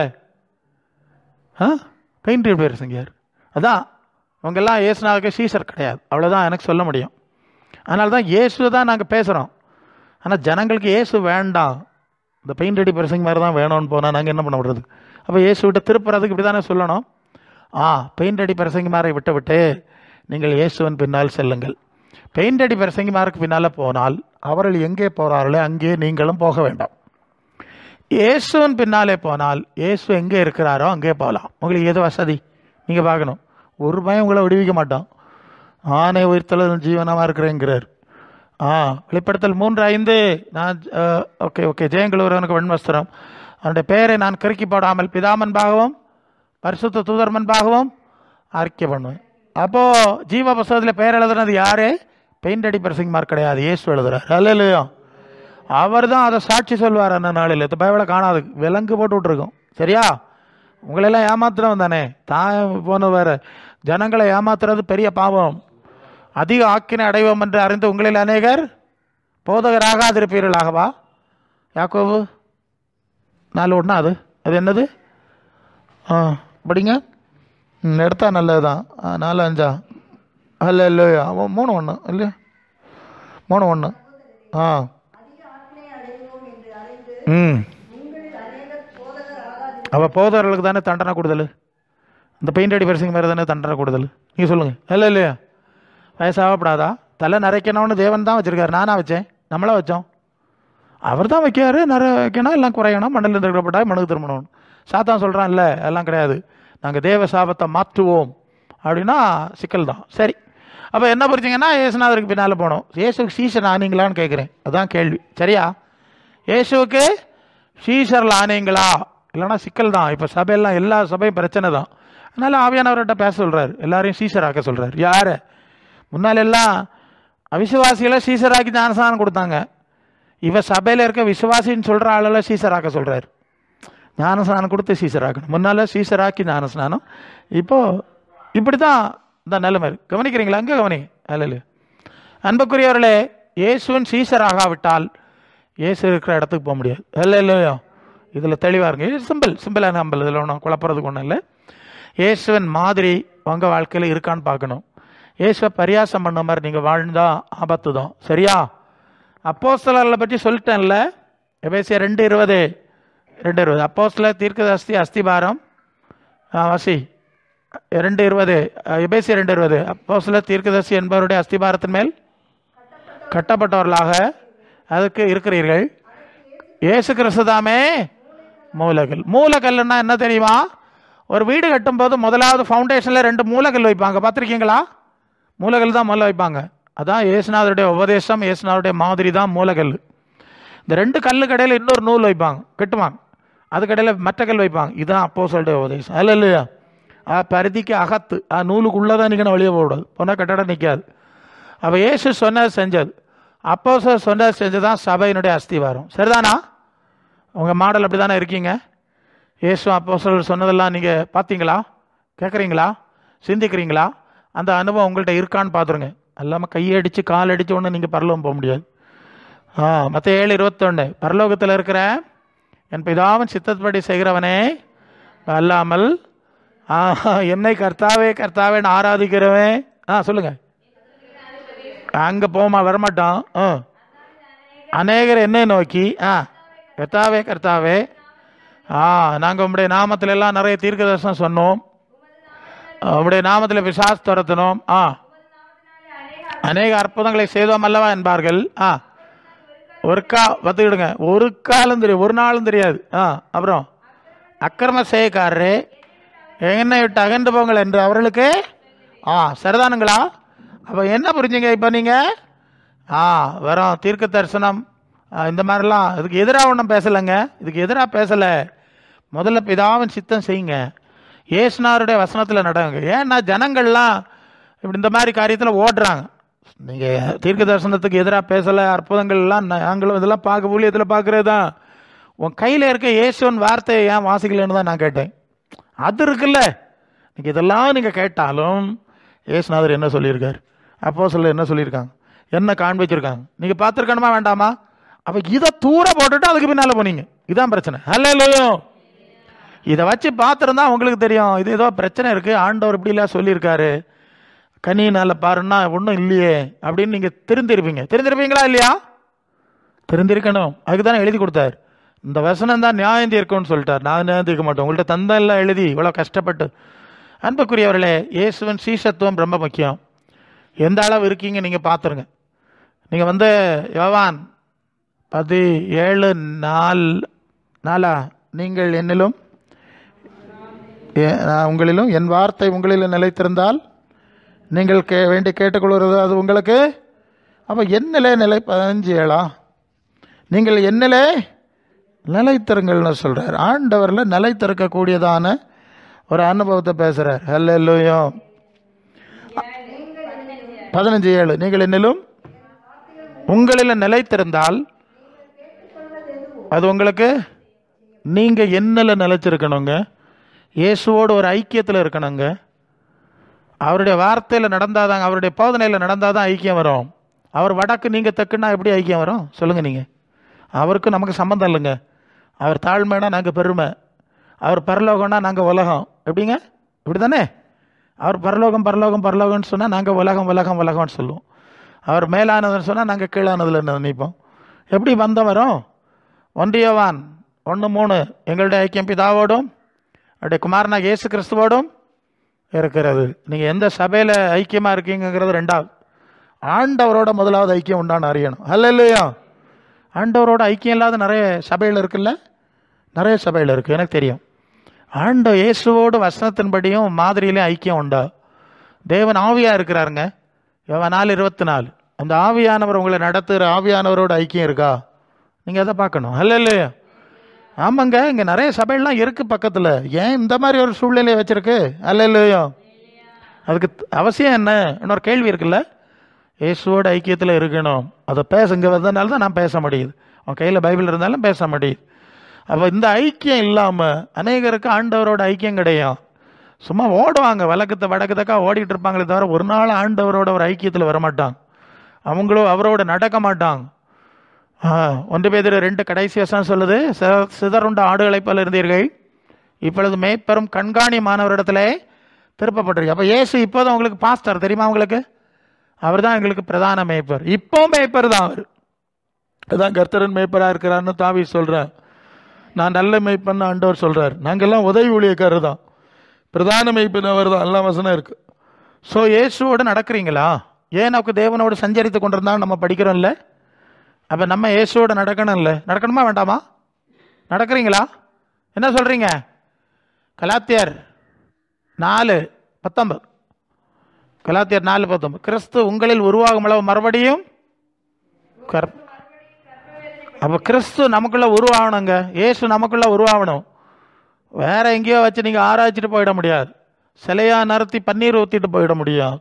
பெயிண்ட் பிரசங்கியார். அதான் அவங்கெல்லாம் இயேசுநாதருக்கு சீசர் கிடையாது. அவ்வளோதான் எனக்கு சொல்ல முடியும். அதனால தான் இயேசு தான் நாங்கள் பேசுகிறோம். ஆனால் ஜனங்களுக்கு இயேசு வேண்டாம், இந்த பெயிண்ட் அடி பிரசங்க மாதிரி தான் வேணும்னு போனால் நாங்கள் என்ன பண்ண விடுறது? அப்போ இயேசு விட்டு திருப்புறதுக்கு இப்படி தானே சொல்லணும். பெயிண்ட் அடி பிரசங்கிமாரை விட்டு நீங்கள் இயேசுவின் பின்னால் செல்லுங்கள். பெயிண்ட் அடி பிரசங்கிமாருக்கு பின்னால் போனால் அவர்கள் எங்கே போகிறார்களோ அங்கே நீங்களும் போக வேண்டாம். இயேசுவின் பின்னாலே போனால் இயேசு எங்கே இருக்கிறாரோ அங்கே போகலாம். உங்களுக்கு எது வசதி நீங்கள் பார்க்கணும். ஒரு பயம் உங்களை விடுவிக்க மாட்டோம். ஆனை உயிர்த்தலும் ஜீவனமாக இருக்கிறேங்கிறார். வெளிப்படுத்தல் 3:5 நான் ஓகே ஜெயங்களூரனுக்கு வெண்வஸ்திரம், அவனுடைய பெயரை நான் கருக்கி போடாமல் பிதாமன்பாகவும் பரிசுத்த தூதர்மன்பாகவும் அறிக்கை பண்ணுவேன். அப்போது ஜீவ புஸ்தகத்தில் பெயர் எழுதுனது யாரு? பெயிண்ட் அடி பிரசங்கிமார் கிடையாது, இயேசு எழுதுறார். அல்ல இல்லையோ? அவர் தான் அதை சாட்சி சொல்வார். அந்த நாளில் இந்த பைபிளை காணாது விலங்கு போட்டு விட்ருக்கோம். சரியா? உங்களெல்லாம் ஏமாத்துறவன் தானே, தான் போன வேறு ஜனங்களை ஏமாத்துறது பெரிய பாவம். அதிக ஆக்கினை அடைவோம் என்று அறிந்து உங்களில் அநேகர் போதகராகாதிருப்பீர்களாகவா? யாக்கோபு 4:1 அது என்னது? படிங்க, எடுத்தா நல்லது தான். 4:5 அல்ல இல்லையா? 3:1 இல்லையா? 3:1 அப்போ போதவர்களுக்கு தானே தண்டனை கொடுதல். இந்த பெயிண்ட் அடி பரிசுங்க மாதிரி தானே தண்டனை கொடுதல். நீங்கள் சொல்லுங்கள். இல்லை இல்லையா? வயசாகப்படாதா? தலை நிறைக்கணும்னு தேவன் தான் வச்சுருக்காரு. நானாக வச்சேன்? நம்மளா வச்சோம்? அவர் தான் வைக்காரு. நிறைக்கணும், எல்லாம் குறையணும், மண்ணில் இருக்கப்பட்டால் மனுக்கு திரும்பணும். சாத்தான் சொல்கிறான் இல்லை, எல்லாம் கிடையாது, நாங்கள் தேவ சாபத்தை மாற்றுவோம் அப்படின்னா சிக்கல் தான். சரி, அப்போ என்ன புரிஞ்சிங்கன்னா இயேசுநாதருக்கு பின்னால் போகணும். இயேசுக்கு சீசர் ஆனீங்களான்னு கேட்குறேன், அதுதான் கேள்வி. சரியா? இயேசுக்கு சீசரில் ஆனீங்களா? இல்லைன்னா சிக்கல் தான். இப்போ சபையெல்லாம் எல்லா சபையும் பிரச்சனை தான். அதனால் ஆவியானவர்கிட்ட பேச சொல்கிறார், எல்லாரையும் சீசராக்க சொல்கிறார். யார்? முன்னால் எல்லாம் அவிசுவாசிகளை சீசராக்கி ஞானஸ்நானம் கொடுத்தாங்க. இவ சபையில் இருக்க விசுவாசின்னு சொல்கிற ஆளெல்லாம் சீசராக்க சொல்கிறார். ஞானஸ்நானம் கொடுத்து சீசராக்கணும். முன்னால் சீசராக்கி ஞானஸ்நானம். இப்போது இப்படி தான் இந்த நிலைமை இருக்குது. கவனிக்கிறீங்களா? அங்கே கவனி. அல்ல அன்புக்குரியவர்களே, இயேசுவின் சீசராகாவிட்டால் இயேசு இருக்கிற இடத்துக்கு போக முடியாது. இல்லையோ? இதில் தெளிவாக இருங்க. இது சிம்பிளான நம்பல். இதில் ஒன்றும் குழப்பறதுக்கு ஒன்றும் இல்லை. இயேசுவின் மாதிரி உங்கள் வாழ்க்கையில் இருக்கான்னு பார்க்கணும். இயேசுவை பரியாசம் பண்ண மாதிரி நீங்கள் வாழ்ந்தா ஆபத்து தான். சரியா? அப்போஸ்தலர்களை பற்றி சொல்லிட்டேன்ல. எபேசியர் 2:20 அப்போஸ்தலர் தீர்க்கதரிசி அஸ்திபாரம் வசி 2:20 எபேசியர் 2:20 அப்போஸ்தலர் தீர்க்கதரிசி என்பவருடைய அஸ்திபாரத்தின் மேல் கட்டப்பட்டவர்களாக அதுக்கு இருக்கிறீர்கள். இயேசு கிறிஸ்து தாமே மூலக்கல். மூலக்கல்லுன்னா என்ன தெரியுமா? ஒரு வீடு கட்டும்போது முதலாவது ஃபவுண்டேஷனில் 2 மூலக்கல் வைப்பாங்க. பார்த்துருக்கீங்களா? மூலக்கல் தான் முதல்ல வைப்பாங்க. அதான் இயேசுநாதருடைய உபதேசம், இயேசுநாதருடைய மாதிரி தான் மூலக்கல். இந்த 2 கல்லு கடையில் இன்னொரு நூல் வைப்பாங்க, கட்டுவாங்க. அது கடையில் மற்ற கல் வைப்பாங்க. இதுதான் அப்போஸ்தலருடைய உபதேசம். அல்ல இல்லையா? பருதிக்கு அகத்து நூலுக்குள்ளே தான் நிற்கணும், வெளியே போகக்கூடாது. போனால் கட்டடம் நிற்காது. அப்போ இயேசு சொன்னது செஞ்சது, அப்போஸ்தலர் சொன்னது செஞ்சதான் சபையினுடைய அஸ்திவாரம். சரிதானா? உங்கள் மாடல் அப்படி தானே இருக்கீங்க? இயேசு அப்போஸ்தலர் சொன்னதெல்லாம் நீங்கள் பார்த்தீங்களா? கேட்குறீங்களா? சிந்திக்கிறீங்களா? அந்த அனுபவம் உங்கள்கிட்ட இருக்கான்னு பார்த்துருங்க. அல்லாமல் கையடிச்சு கால் அடித்து ஒன்று நீங்கள் பரலோகம் போக முடியாது. மத்தேயு 7:21 பரலோகத்தில் இருக்கிற என் பிதாவின் சித்தப்படி செய்கிறவனே அல்லாமல் என்னை கர்த்தாவே கர்த்தாவேன்னு ஆராதிக்கிறவன் சொல்லுங்க. அங்கே போமா வரமாட்டான். அநேகர் என்னை நோக்கி கர்த்தாவே கர்த்தாவே நாங்கள் உங்களுடைய நாமத்தில் எல்லாம் நிறைய தீர்க்க தரிசனம் சொன்னோம், உங்களுடைய நாமத்தில் பிசாசு துரத்தணும், அநேக அற்புதங்களை செய்தோம் அல்லவா என்பார்கள். ஒருக்கா பார்த்துக்கிடுங்க. ஒரு காலம் தெரியும், ஒரு நாளும் தெரியாது. அப்புறம் அக்கிரம செய்யக்காரரே என்னை விட்டு அகன்று போங்கள் என்று அவர்களுக்கு சரிதானுங்களா? அப்போ என்ன புரிஞ்சுங்க? இப்போ நீங்கள் வரோம் தீர்க்க தரிசனம் இந்த மாதிரிலாம் இதுக்கு எதிராக ஒன்றும் பேசலைங்க. இதுக்கு எதிராக பேசலை. முதல்ல பிதாவின் சித்தம் செய்யுங்க, இயேசுநாதருடைய வசனத்தில் நடங்க. ஏன்னா ஜனங்கள்லாம் இப்படி இந்த மாதிரி காரியத்தில் ஓடுறாங்க. நீங்கள் தீர்க்க தரிசனத்துக்கு எதிராக பேசலை, அற்புதங்கள்லாம் நாங்களும் இதெல்லாம் பார்க்க ஊழியத்தில் பார்க்குறது தான். உன் கையில் இருக்க இயேசுவின் வார்த்தையை ஏன் வாசிக்கலன்னு தான் நான் கேட்டேன். அது இருக்குல்ல, நீங்கள் இதெல்லாம் நீங்கள் கேட்டாலும் இயேசுநாதர் என்ன சொல்லியிருக்காரு, அப்போஸ்தலர் என்ன சொல்லியிருக்காங்க, என்ன காண்பிச்சிருக்காங்க நீங்கள் பார்த்துருக்கணுமா வேண்டாமா? அப்போ இதை தூர போட்டுட்டு அதுக்கு பின்னால் போனீங்க. இதுதான் பிரச்சனை. அல்லேலூயா. இதை வச்சு பார்த்துருந்தா உங்களுக்கு தெரியும் இது ஏதோ பிரச்சனை இருக்குது, ஆண்டவர் இப்படிலாம் சொல்லியிருக்காரு, கனியினால் பாருன்னா ஒன்றும் இல்லையே அப்படின்னு நீங்கள் தெரிந்திருப்பீங்களா இல்லையா? தெரிந்திருக்கணும். அதுக்கு தானே எழுதி கொடுத்தார். இந்த வசனம் தான் நியாயம் தீர்க்கும்னு சொல்லிட்டார். நான் நியாயம் தீர்க்க மாட்டோம், உங்கள்கிட்ட தந்தெல்லாம் எழுதி இவ்வளோ கஷ்டப்பட்டு. அன்புக்குரியவர்களே, இயேசுவின் சீஷத்துவம் ரொம்ப முக்கியம். எந்த அளவு இருக்கீங்க நீங்கள் பார்த்துருங்க. நீங்கள் யோவான் 17:4 நீங்கள் என்னிலும் உங்களிலும் என் வார்த்தை உங்களிலும் நிலைத்திருந்தால் நீங்கள் வேண்டி கேட்டுக்கொள்கிறது அது உங்களுக்கு. அப்போ என்னிலே 15:7 நீங்கள் என்னிலே நிலைத்திருங்கள்னு சொல்கிறார். ஆண்டவரில் நிலைத்திருக்கக்கூடியதான ஒரு அனுபவத்தை பேசுகிறார். அல்லேலூயா. 15:7 நீங்கள் என்னிலும் உங்களில் நிலைத்திருந்தால் அது உங்களுக்கு. நீங்கள் என்னில் நிலைச்சிருக்கணுங்க, இயேசுவோடு ஒரு ஐக்கியத்தில் இருக்கணுங்க. அவருடைய வார்த்தையில் நடந்தாதாங்க, அவருடைய போதனையில் நடந்தாதான் ஐக்கியம் வரும். அவர் வடக்கு நீங்கள் தெக்குன்னா எப்படி ஐக்கியம் வரும் சொல்லுங்கள் நீங்கள்? அவருக்கு நமக்கு சம்மந்தம் இல்லைங்க. அவர் தாழ்மைனா நாங்கள் பெருமை, அவர் பரலோகம்னா நாங்கள் உலகம். எப்படிங்க? இப்படி தானே? அவர் பரலோகம் பரலோகம் பரலோகம்னு சொன்னால் நாங்கள் உலகம் உலகம் உலகம்னு சொல்லுவோம். அவர் மேலானதுன்னு சொன்னால் நாங்கள் கீழானதில் நினைப்போம். எப்படி பந்தம் வரும்? 1 யோவான் 1:3 எங்களுடைய ஐக்கியம் பிதாவோடும் அவருடைய குமாரனாக இயேசு கிறிஸ்துவோடும் இருக்கிறது. நீங்கள் எந்த சபையில் ஐக்கியமாக இருக்கீங்கிறது 2வது. ஆண்டவரோட முதலாவது ஐக்கியம் உண்டான அறியணும். அல்லேலூயா. ஆண்டவரோட ஐக்கியம் இல்லாத நிறைய சபையில் இருக்குல்ல, நிறைய சபையில் இருக்குது எனக்கு தெரியும். இயேசுவோடு வசனத்தின்படியும் மாதிரியிலையும் ஐக்கியம் உண்டா? தேவன் ஆவியாக இருக்கிறாருங்க. யோவான் 4:24 அந்த ஆவியானவர் உங்களை நடத்துகிற ஆவியானவரோட ஐக்கியம் இருக்கா? நீங்கள் அதை பார்க்கணும். அல்லேலூயா. ஆமாங்க, இங்கே நிறைய சபையெல்லாம் இருக்குது பக்கத்தில். ஏன் இந்த மாதிரி ஒரு சூழ்நிலையை வச்சுருக்கு? அல்லேலூயா. அதுக்கு அவசியம் என்ன? இன்னொரு கேள்வி இருக்குல்ல. இயேசுவோட ஐக்கியத்தில் இருக்கணும். அதை இங்கே வந்ததுனால தான் நான் பேச முடியுது. உன் கையில் பைபிள் இருந்தாலும் பேச முடியுது. அப்போ இந்த ஐக்கியம் இல்லாமல் அநேகருக்கு ஆண்டவரோட ஐக்கியம் கிடையாது. சும்மா ஓடுவாங்க, வழக்கத்தை வடக்கத்தக்கா ஓடிட்டு இருப்பாங்களே தவிர ஒரு நாள் ஆண்டவரோட ஒரு ஐக்கியத்தில் வரமாட்டாங்க. அவங்களும் அவரோட நடக்க மாட்டாங்க. 1 பேதுரு 2 கடைசி வசனம் சொல்லுது, சிதறுண்ட ஆடுகளைப் போல இருந்தீர்கள், இப்பொழுது மேய்ப்பெரும் கண்காணியமானவரிடத்துல திருப்பப்பட்டிருக்கு. அப்போ இயேசு இப்போதான் உங்களுக்கு பாஸ்டர் தெரியுமா? உங்களுக்கு அவர் தான் எங்களுக்கு பிரதான மேய்ப்பர். இப்போ மேய்ப்பர் தான் அவர். அதுதான் கர்த்தரன் மேய்ப்பராக இருக்கிறார்னு தாவீது சொல்கிறார். நான் நல்ல மேய்ப்பன்னு ஆண்டவர் சொல்கிறார். நாங்கள்லாம் உதவி ஊழியக்காரர் தான், பிரதான மேய்ப்பன் அவர் தான். எல்லாம் வசனம் இருக்குது. ஸோ இயேசுவோடு நடக்கிறீங்களா? ஏன் நமக்கு தேவனோடு சஞ்சரித்து கொண்டிருந்தாலும் நம்ம படிக்கிறோம்ல. அப்போ நம்ம இயேசுவோடு நடக்கணும் இல்லை? நடக்கணுமா வேண்டாமா? நடக்கிறீங்களா? என்ன சொல்கிறீங்க? கலாத்தியர் 4:19, கலாத்தியர் 4:19, கிறிஸ்து உங்களில் உருவாகும் அளவு மறுபடியும் அப்போ கிறிஸ்து நமக்குள்ள உருவாகணுங்க. இயேசு நமக்குள்ள உருவாகணும். வேற எங்கேயோ வச்சு நீங்கள் ஆராய்ச்சிட்டு போயிட முடியாது. சிலையா நிறுத்தி பன்னீர் ஊற்றிட்டு போயிட முடியாது.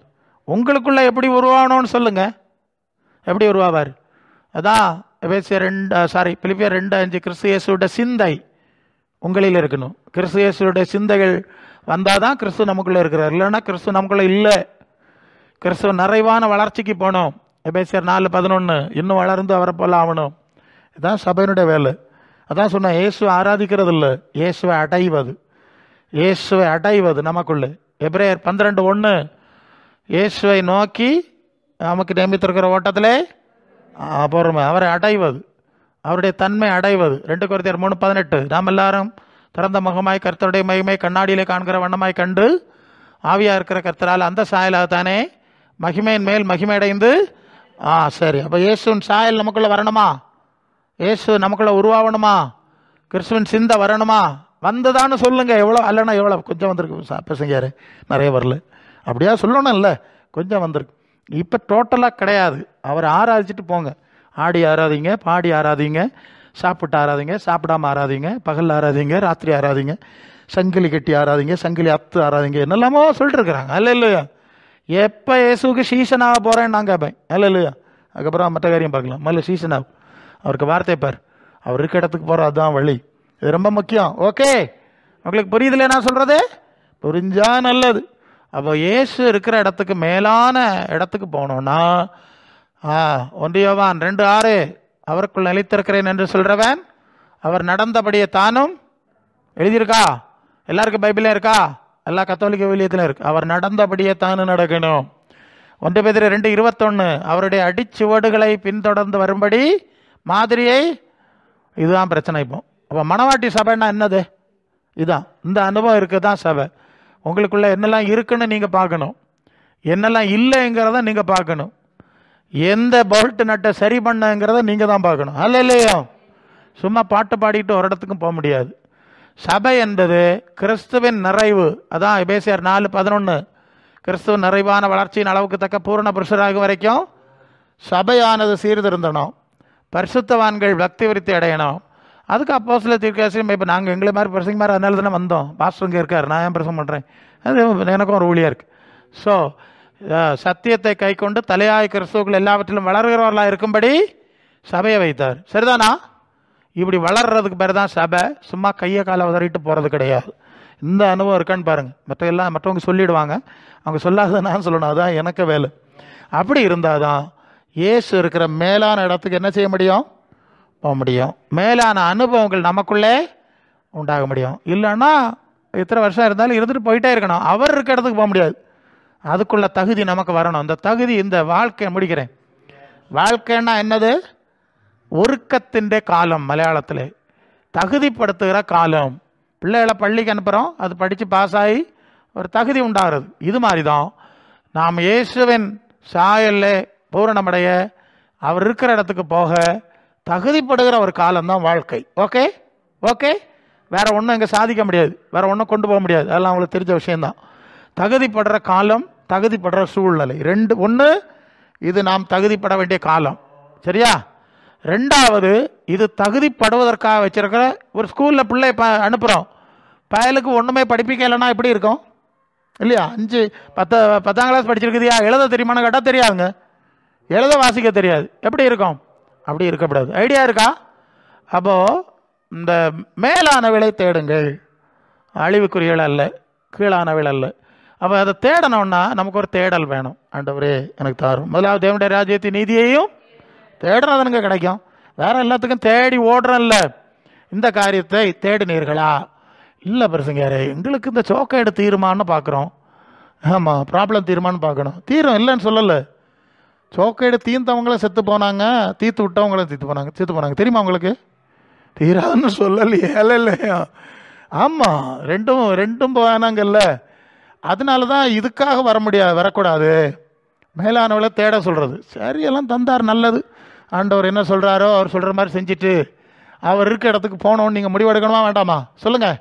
உங்களுக்குள்ள எப்படி உருவாகணும்னு சொல்லுங்க. எப்படி உருவாவார்? அதான் பிலிப்பியர் 2:5, கிறிஸ்து இயேசுவோட சிந்தை உங்களில் இருக்கணும். கிறிஸ்து இயேசுவோட சிந்தைகள் வந்தால் தான் கிறிஸ்து நமக்குள்ளே இருக்கிறார். இல்லைன்னா கிறிஸ்து நமக்குள்ளே இல்லை. கிறிஸ்துவ நிறைவான வளர்ச்சிக்கு போனோம். எபேசியர் 4:11, இன்னும் வளர்ந்து அவரை போல ஆகணும். இதுதான் சபையினுடைய வேலை. அதான் சொன்னேன், இயேசுவை ஆராதிக்கிறது இல்லை, இயேசுவை அடைவது. இயேசுவை அடைவது நமக்குள்ளே. எபிரேயர் 12:1, இயேசுவை நோக்கி நமக்கு நியமித்திருக்கிற ஓட்டத்திலே பொறுமை, அவரை அடைவது, அவருடைய தன்மை அடைவது. 2 கொரிந்தியர் 3:18, நாம் எல்லாரும் திறந்த முகமாய் கர்த்தருடைய மகிமை கண்ணாடியிலே காண்கிற வண்ணமாய் கண்டு ஆவியாக இருக்கிற கர்த்தரால் அந்த சாயலாகத்தானே மகிமையின் மேல் மகிமை அடைந்து. சரி, அப்போ இயேசுவின் சாயல் நமக்குள்ளே வரணுமா? இயேசு நமக்குள்ளே உருவாகணுமா? கிறிஸ்துவின் சிந்தை வரணுமா? வந்ததான்னு சொல்லுங்க. எவ்வளோ அல்லனா எவ்வளோ? கொஞ்சம் வந்திருக்கு பசங்க, நிறைய வரல. அப்படியா சொல்லணும் இல்லை, கொஞ்சம் வந்திருக்கு. இப்போ டோட்டலாக கிடையாது. அவர் ஆராதிச்சுட்டு போங்க. ஆடி ஆராதிங்க, பாடி ஆராதிங்க, சாப்பிட்டு ஆராதிங்க, சாப்பிடாம ஆராதிங்க, பகல் ஆராதிங்க, ராத்திரி ஆராதிங்க, சங்கிலி கட்டி ஆராதிங்க, சங்கிலி அத்து ஆராதிங்க, என்னெல்லாமோ சொல்லிட்டு இருக்கிறாங்க. அல்ல இல்லையா? எப்போ இயேசுக்கு சீசனாக போகிறேன்னு நான் கேட்பேன். அல்ல இல்லையா? அதுக்கப்புறம் மற்ற காரியம் பார்க்கலாம். முதல்ல சீசனாக அவருக்கு வார்த்தை பார், அவர் இருக்க இடத்துக்கு போகிற அதுதான் வழி. இது ரொம்ப முக்கியம். ஓகே, உங்களுக்கு புரியுதுல நான் சொல்கிறது? புரிஞ்சா நல்லது. அப்போ இயேசு இருக்கிற இடத்துக்கு மேலான இடத்துக்கு போகணுன்னா 1 யோவான் 2:6, அவருக்குள் நிலைத்திருக்கிறேன் என்று சொல்கிறவன் அவர் நடந்தபடியே தானும் எழுதியிருக்கா? எல்லாருக்கும் பைபிளே இருக்கா? எல்லா கத்தோலிக்க விலியத்திலும் இருக்கு. அவர் நடந்தபடியே தானும் நடக்கணும். 1 பேதுரு 2:21, அவருடைய அடிச்சுவடுகளை பின்தொடர்ந்து வரும்படி மாதிரியை. இதுதான் பிரச்சனை. இப்போ அப்போ மணவாட்டி சபைன்னா என்னது? இதுதான். இந்த அனுபவம் இருக்குது தான் சபை. உங்களுக்குள்ள என்னெல்லாம் இருக்குன்னு நீங்கள் பார்க்கணும், என்னெல்லாம் இல்லைங்கிறத நீங்கள் பார்க்கணும், எந்த போல்ட் நட்டை சரி பண்ணுங்கிறத நீங்கள் தான் பார்க்கணும். அல்ல இல்லையோ? சும்மா பாட்டு பாடிட்டு ஒரு இடத்துக்கும் போக முடியாது. சபை என்பது கிறிஸ்துவின் நிறைவு. அதான் எபேசியர் 4:11, கிறிஸ்துவின் நிறைவான வளர்ச்சியின் அளவுக்கு தக்க பூரண புருஷராகும் வரைக்கும் சபையானது சீர்திருந்தணும், பரிசுத்தவான்கள் பக்தி விருத்தி அடையணும். அதுக்கு அப்போஸ்தலர் தீர்க்கதரிசியும் இப்போ நாங்கள் எங்களை மாதிரி பிரசங்க மாதிரி அதனால தானே வந்தோம். பாஸ்டர் இங்கே இருக்கார், நான் ஏன் பிரசங்கம் பண்ணுறேன்? அது எனக்கும் ஒரு ஊழியாக இருக்குது. ஸோ சத்தியத்தை கை கொண்டு தலையாய் கிறிஸ்துவுக்குள் எல்லாவற்றிலும் வளர்கிறவர்களாக இருக்கும்படி சபையை வைத்தார். சரிதானா? இப்படி வளர்றதுக்கு பேர் தான் சபை. சும்மா கையை காலை உதறிட்டு போகிறது கிடையாது. இந்த அனுபவம் இருக்கான்னு பாருங்கள். மற்றவங்க சொல்லிடுவாங்க, அவங்க சொல்லாத நான் சொல்லணும். அதுதான் எனக்கு வேலை. அப்படி இருந்தால் தான் இயேசு இருக்கிற மேலான இடத்துக்கு என்ன செய்ய முடியும்? போக முடியும். மேலான அனுபவங்கள் நமக்குள்ளே உண்டாக முடியும். இல்லைன்னா எத்தனை வருஷம் இருந்தாலும் இருந்துட்டு போயிட்டே இருக்கணும். அவர் இருக்க இடத்துக்கு போக முடியாது. அதுக்குள்ள தகுதி நமக்கு வரணும். அந்த தகுதி இந்த வாழ்க்கை முடிக்கிறேன். வாழ்க்கைன்னா என்னது? ஒருக்கத்தின் காலம். மலையாளத்தில் தகுதிப்படுத்துகிற காலம். பிள்ளைகளை பள்ளிக்கு அனுப்புகிறோம், அது படித்து பாஸ் ஆகி ஒரு தகுதி உண்டாகிறது. இது மாதிரி தான் நாம் இயேசுவின் சாயல்ல பூரணமடைய அவர் இருக்கிற இடத்துக்கு போக தகுதிப்படுகிற ஒரு காலம்தான் வாழ்க்கை. ஓகே ஓகே, வேற ஒன்றும் இங்கே சாதிக்க முடியாது, வேற ஒன்றும் கொண்டு போக முடியாது. அதெல்லாம் அவங்களுக்கு தெரிஞ்ச விஷயந்தான். தகுதிப்படுற காலம், தகுதிப்படுற சூழ்நிலை. ஒன்று இது நாம் தகுதிப்பட வேண்டிய காலம். சரியா? ரெண்டாவது, இது தகுதிப்படுவதற்காக வச்சிருக்கிற ஒரு ஸ்கூலில் பிள்ளை அனுப்புகிறோம். பயலுக்கு ஒன்றுமே படிப்பிக்கலைன்னா எப்படி இருக்கும்? இல்லையா? 10ஆம் கிளாஸ் படிச்சிருக்குதியா, எழுத தெரியுமான்னு கேட்டால் தெரியாதுங்க. எழுத வாசிக்க தெரியாது. எப்படி இருக்கும்? அப்படி இருக்கக்கூடாது. ஐடியா இருக்கா? அப்போது இந்த மேலானவளை தேடுங்கள், அழிவுக்குரியவள் அல்ல, கீழானவள் அல்ல. அப்போ அதை தேடணும்னா நமக்கு ஒரு தேடல் வேணும். ஆண்டவரே எனக்கு தாரும். முதலாவது தேவனுடைய ராஜ்யத்தின் நீதியையும் தேடுறது எனக்கு கிடைக்கும். வேற எல்லாத்துக்கும் தேடி ஓடுறோம்ல. இந்த காரியத்தை தேடினீர்களா? இல்லை பிரசங்காரே, எங்களுக்கு இந்த சோக்கைடு தீருமான்னு பார்க்குறோம். ஆமாம், ப்ராப்ளம் தீருமான்னு பார்க்கணும். தீரும் இல்லைன்னு சொல்லலை. சோக்கைடு தீர்ந்தவங்களும் செத்து போனாங்க, தீர்த்து விட்டவங்களும் செத்து போனாங்க. தெரியுமா உங்களுக்கு? தீராதுன்னு சொல்லலையே. இல்லையா? ஆமாம், ரெண்டும் போனாங்கல்ல. அதனால தான் இதுக்காக வரக்கூடாது. மேலானவளை தேட சொல்கிறது. சரியெல்லாம் தந்தார், நல்லது. ஆண்டவர் என்ன சொல்கிறாரோ அவர் சொல்கிற மாதிரி செஞ்சுட்டு அவர் இருக்க இடத்துக்கு போகணுன்னு நீங்கள் முடிவெடுக்கணுமா வேண்டாமா? சொல்லுங்கள்,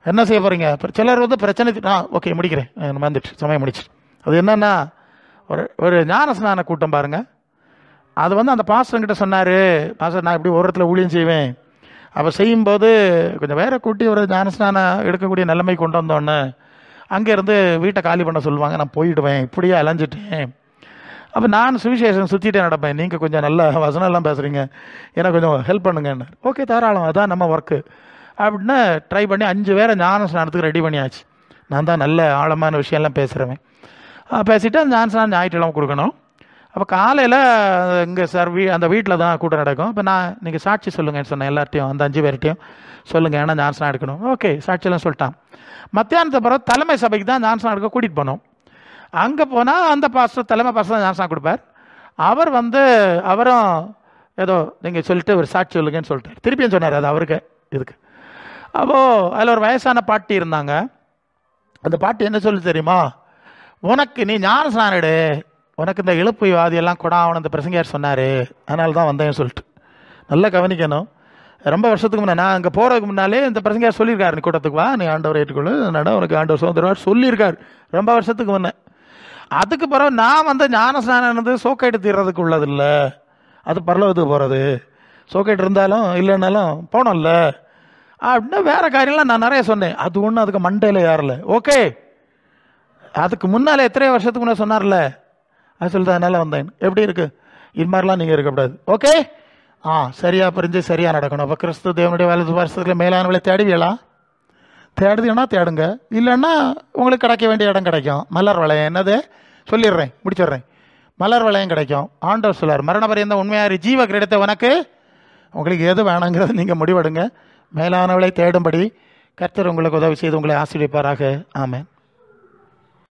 என்ன செய்ய போகிறீங்க? சிலர் பிரச்சனை ஓகே முடிக்கிறேன், வந்துட்டு சமயம் முடிச்சு. அது என்னன்னா, ஒரு ஞான ஸ்நான கூட்டம் பாருங்கள். அது அந்த பாஸ்டர்கிட்ட சொன்னார், பாஸ்டர் நான் இப்படி ஒரு இடத்துல ஊழியம் செய்வேன். அப்போ செய்யும்போது கொஞ்சம் வேற கூட்டி ஒரு ஞான ஸ்நானம் எடுக்கக்கூடிய நிலைமை கொண்டு வந்தோன்னே அங்கேருந்து வீட்டை காலி பண்ண சொல்லுவாங்க. நான் போயிடுவேன், இப்படியே அலைஞ்சிட்டேன். அப்போ நான் சுவிசேஷன் சுற்றிட்டே நடப்பேன். நீங்கள் கொஞ்சம் நல்ல வசனம் எல்லாம் பேசுகிறீங்க, எனக்கு கொஞ்சம் ஹெல்ப் பண்ணுங்கன்னு. ஓகே தாராளம், அதான் நம்ம ஒர்க்கு அப்படின்னு ட்ரை பண்ணி 5 பேரை ஞான ஸ்நானத்துக்கு ரெடி பண்ணியாச்சு. நான் தான் நல்ல ஆழமான விஷயம்லாம் பேசுகிறேன். பேசிவிட்டு அந்த ஞான ஸ்நானம் ஞாயிற்றுக்கிழமை கொடுக்கணும். அப்போ காலையில் இங்கே சார் அந்த வீட்டில் தான் கூட்டம் நடக்கும். இப்போ நீங்கள் சாட்சி சொல்லுங்கன்னு சொன்னேன் எல்லார்ட்டையும், அந்த 5 பேர்கிட்டையும் சொல்லுங்கள், ஏன்னா ஞான ஸ்நானம் எடுக்கணும். ஓகே, சாட்சியெல்லாம் சொல்லிட்டான். மத்தியானத்தை பிறகு தலைமை சபைக்கு தான் ஞான ஸ்நானம் எடுக்க கூட்டிகிட்டு போனோம். அங்கே போனால் அந்த பாஸ்டர், தலைமை பாஸ்டர் தான் ஞான ஸ்நானம் கொடுப்பார். அவர் அவரும் ஏதோ நீங்கள் சொல்லிட்டு ஒரு சாட்சி சொல்லுங்கன்னு சொல்லிட்டார். திருப்பியும் சொன்னார் அது அவருக்கு இதுக்கு. அப்போது அதில் ஒரு வயசான பாட்டி இருந்தாங்க. அந்த பாட்டி என்ன சொல்லி தெரியுமா? உனக்கு நீ ஞான ஸ்நானம் எடு, உனக்கு இந்த இழுப்பு வியாதியெல்லாம் கூட அவன் அந்த பிரசங்கியார் சொன்னார், அதனால தான் வந்தேன்னு சொல்லிட்டு. நல்லா கவனிக்கணும். ரொம்ப வருஷத்துக்கு முன்னே, நான் அங்கே போகிறதுக்கு முன்னாலே இந்த பிரசங்கியார் சொல்லியிருக்காரு, நீ கூட்டத்துக்கு வா, நீ ஆண்டவர் ஏற்றுக்கொள்ளு, நட உனக்கு ஆண்டவர் சுதந்திரவார் சொல்லியிருக்கார் ரொம்ப வருஷத்துக்கு முன்னே. அதுக்கு பிறகு நான் ஞான ஸ்நானம் சோக்கைட்டு தீர்றதுக்கு உள்ளது இல்லை, அது பரலோகத்துக்கு போகிறது. சோக்கைட்டு இருந்தாலும் இல்லைன்னாலும் போனோம்ல அப்படின்னா வேறு காரியம்லாம் நான் நிறைய சொன்னேன். அது ஒன்றும் அதுக்கு மண்டையில் ஏறல. ஓகே, அதுக்கு முன்னால் எத்தனையோ வருஷத்துக்கு முன்னே சொன்னார்ல, அது சொல்லிட்டு அதனால வந்தேன். எப்படி இருக்குது? இது மாதிரிலாம் நீங்கள் இருக்கக்கூடாது. ஓகே, சரியாக புரிஞ்சு சரியாக நடக்கணும். அப்போ கிறிஸ்து தேவனுடைய வலது வருஷத்துக்குள்ள மேலானவளை தேடுவீங்களா? தேடுதுன்னா தேடுங்க, இல்லைன்னா உங்களுக்கு கிடைக்க வேண்டிய இடம் கிடைக்கும். மலர் வளையம் என்னது சொல்லிடுறேன், முடிச்சிடுறேன். மலர் வளையம் கிடைக்கும். ஆண்டவர் சொல்லார், மரண பரியந்த உண்மையாரி ஜீவ கிடைத்த உனக்கு உங்களுக்கு எது வேணுங்கிறது நீங்கள் முடிவெடுங்க. மேலானவளை தேடும்படி கர்த்தர் உங்களுக்கு உதவி செய்து உங்களை ஆசீர்வதிப்பாராக. ஆமென்.